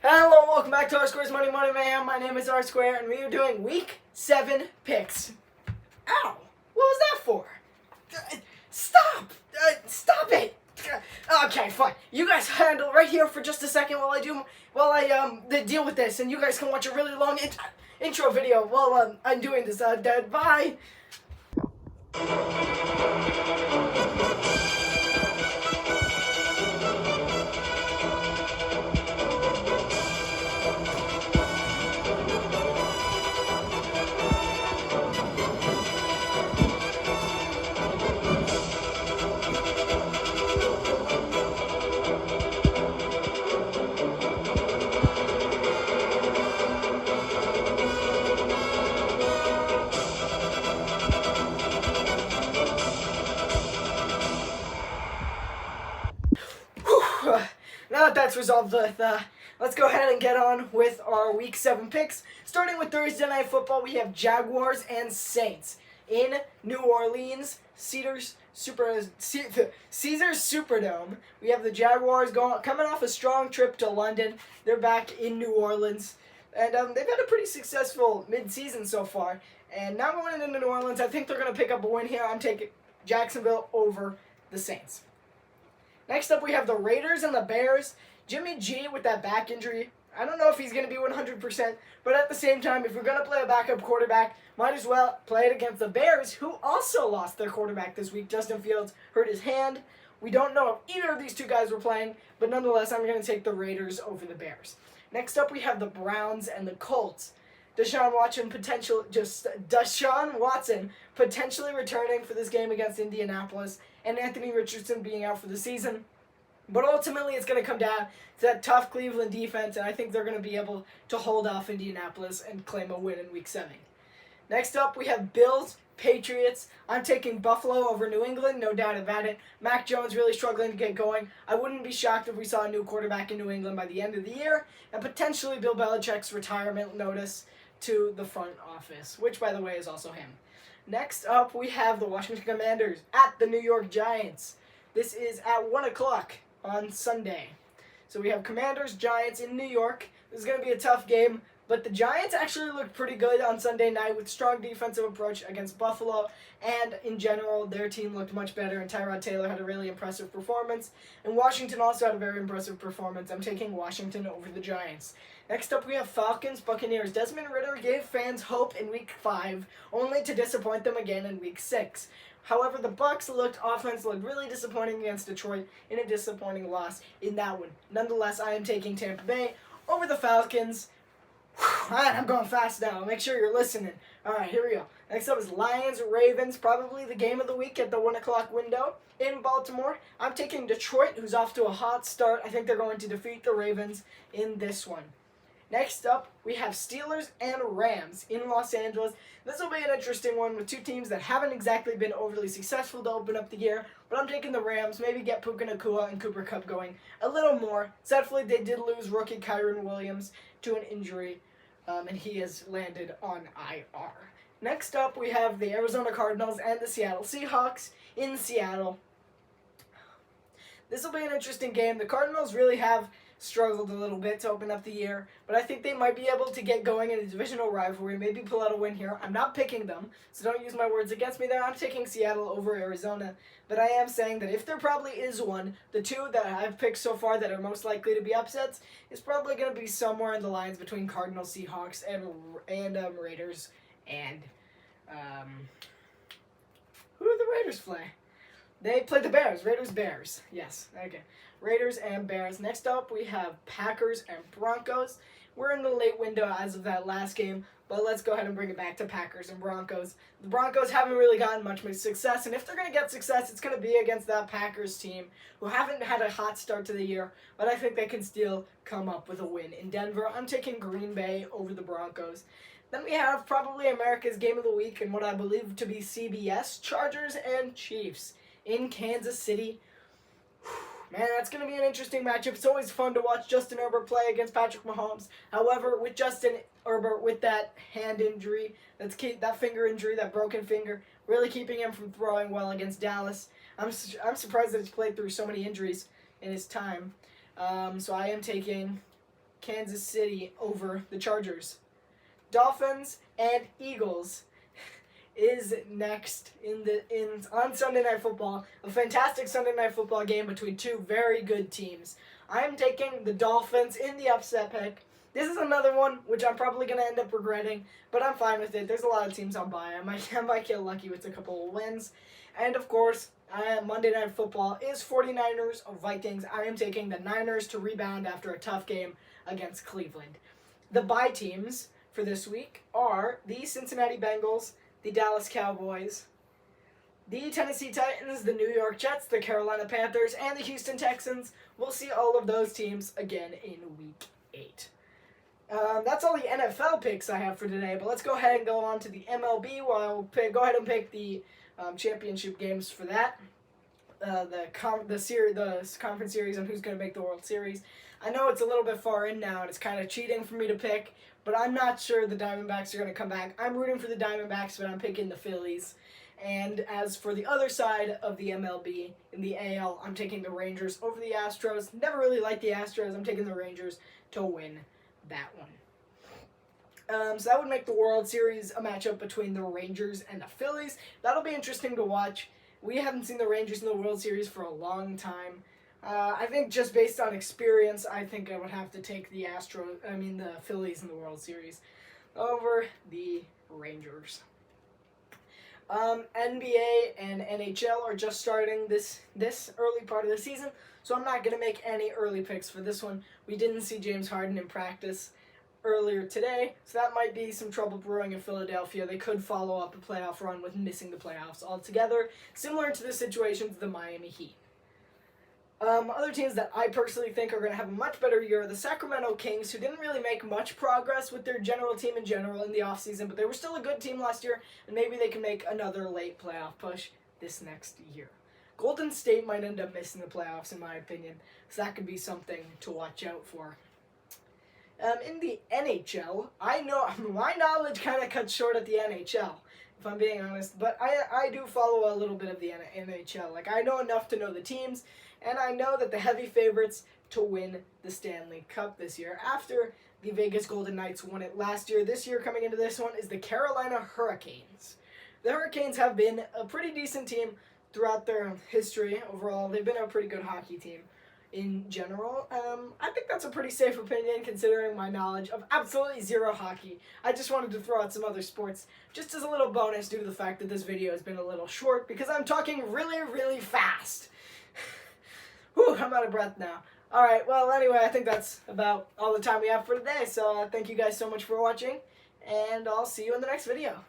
Hello, welcome back to R2’s Money Mayhem. My name is R Square, and we are doing Week 7 picks. Ow! What was that for? Stop! Stop it! Okay, fine. You guys handle right here for just a second while I deal with this, and you guys can watch a really long intro video while I'm doing this. Bye. Now that that's resolved, let's go ahead and get on with our Week 7 picks. Starting with Thursday Night Football, we have Jaguars and Saints in New Orleans, Caesars Superdome. We have the Jaguars coming off a strong trip to London. They're back in New Orleans, and they've had a pretty successful mid-season so far. And now going into New Orleans, I think they're going to pick up a win here. I'm taking Jacksonville over the Saints. Next up, we have the Raiders and the Bears. Jimmy G with that back injury. I don't know if he's going to be 100%, but at the same time, if you're going to play a backup quarterback, might as well play it against the Bears, who also lost their quarterback this week. Justin Fields hurt his hand. We don't know if either of these two guys were playing, but nonetheless, I'm going to take the Raiders over the Bears. Next up, we have the Browns and the Colts. Deshaun Watson potentially returning for this game against Indianapolis, and Anthony Richardson being out for the season. But ultimately, it's going to come down to that tough Cleveland defense, and I think they're going to be able to hold off Indianapolis and claim a win in Week 7. Next up, we have Bills, Patriots. I'm taking Buffalo over New England, no doubt about it. Mac Jones really struggling to get going. I wouldn't be shocked if we saw a new quarterback in New England by the end of the year, and potentially Bill Belichick's retirement notice to the front office, which, by the way, is also him. Next up, we have the Washington Commanders at the New York Giants. This is at 1 o'clock on Sunday. So we have Commanders, Giants in New York. This is going to be a tough game, but the Giants actually looked pretty good on Sunday night with strong defensive approach against Buffalo, and in general, their team looked much better, and Tyrod Taylor had a really impressive performance, and Washington also had a very impressive performance. I'm taking Washington over the Giants. Next up, we have Falcons, Buccaneers. Desmond Ridder gave fans hope in Week 5, only to disappoint them again in Week 6. However, the Bucs offense looked really disappointing against Detroit in a disappointing loss in that one. Nonetheless, I am taking Tampa Bay over the Falcons. Alright, I'm going fast now. Make sure you're listening. Alright, here we go. Next up is Lions, Ravens, probably the game of the week at the 1 o'clock window in Baltimore. I'm taking Detroit, who's off to a hot start. I think they're going to defeat the Ravens in this one. Next up, we have Steelers and Rams in Los Angeles. This will be an interesting one with two teams that haven't exactly been overly successful to open up the year, but I'm taking the Rams, maybe get Puka Nacua and Cooper Kupp going a little more. Sadly, they did lose rookie Kyron Williams to an injury, and he has landed on IR. Next up, we have the Arizona Cardinals and the Seattle Seahawks in Seattle. This will be an interesting game. The Cardinals really have struggled a little bit to open up the year, but I think they might be able to get going in a divisional rivalry, maybe pull out a win here. I'm not picking them, so don't use my words against me there. I'm taking Seattle over Arizona, but I am saying that if there probably is one, the two that I've picked so far that are most likely to be upsets is probably going to be somewhere in the lines between Cardinals, Seahawks, and Raiders, and who do the Raiders play? They play the Bears. Raiders-Bears. Yes. Okay. Raiders and Bears. Next up, we have Packers and Broncos. We're in the late window as of that last game, but let's go ahead and bring it back to Packers and Broncos. The Broncos haven't really gotten much success, and if they're going to get success, it's going to be against that Packers team, who haven't had a hot start to the year, but I think they can still come up with a win. In Denver, I'm taking Green Bay over the Broncos. Then we have probably America's Game of the Week and what I believe to be CBS, Chargers and Chiefs in Kansas City. Man, that's going to be an interesting matchup. It's always fun to watch Justin Herbert play against Patrick Mahomes. However, with Justin Herbert with that hand injury, that finger injury, that broken finger, really keeping him from throwing well against Dallas. I'm surprised that he's played through so many injuries in his time. So I am taking Kansas City over the Chargers. Dolphins and Eagles is next on Sunday Night Football. A fantastic Sunday Night Football game between two very good teams. I am taking the Dolphins in the upset pick. This is another one which I'm probably going to end up regretting, but I'm fine with it. There's a lot of teams I'll buy. I might get lucky with a couple of wins. And of course, Monday Night Football is 49ers or Vikings. I am taking the Niners to rebound after a tough game against Cleveland. The bye teams for this week are the Cincinnati Bengals, the Dallas Cowboys, the Tennessee Titans, the New York Jets, the Carolina Panthers, and the Houston Texans. We'll see all of those teams again in Week 8. That's all the NFL picks I have for today, but let's go ahead and go on to the MLB, where I'll go ahead and pick the championship games for that. The conference series on who's going to make the World Series. I know it's a little bit far in now, and it's kind of cheating for me to pick, but I'm not sure the Diamondbacks are going to come back. I'm rooting for the Diamondbacks, but I'm picking the Phillies. And as for the other side of the MLB, in the AL, I'm taking the Rangers over the Astros. Never really liked the Astros. I'm taking the Rangers to win that one. So that would make the World Series a matchup between the Rangers and the Phillies. That'll be interesting to watch. We haven't seen the Rangers in the World Series for a long time. I think just based on experience, I think I would have to take the Phillies in the World Series over the Rangers. NBA and NHL are just starting this early part of the season, so I'm not going to make any early picks for this one. We didn't see James Harden in practice earlier today, so that might be some trouble brewing in Philadelphia. They could follow up a playoff run with missing the playoffs altogether, similar to the situation of the Miami Heat. Other teams that I personally think are going to have a much better year are the Sacramento Kings, who didn't really make much progress with their general team in general in the offseason, but they were still a good team last year, and maybe they can make another late playoff push this next year. Golden State might end up missing the playoffs, in my opinion, so that could be something to watch out for. In the NHL, I know my knowledge kind of cuts short at the NHL, if I'm being honest, but I do follow a little bit of the NHL. Like, I know enough to know the teams, and I know that the heavy favorites to win the Stanley Cup this year, after the Vegas Golden Knights won it last year. This year, coming into this one, is the Carolina Hurricanes. The Hurricanes have been a pretty decent team throughout their history. Overall, they've been a pretty good hockey team in general. I think that's a pretty safe opinion considering my knowledge of absolutely zero hockey. I just wanted to throw out some other sports just as a little bonus due to the fact that this video has been a little short because I'm talking really, really fast. Whew, I'm out of breath now. Alright, well, anyway, I think that's about all the time we have for today, so thank you guys so much for watching, and I'll see you in the next video.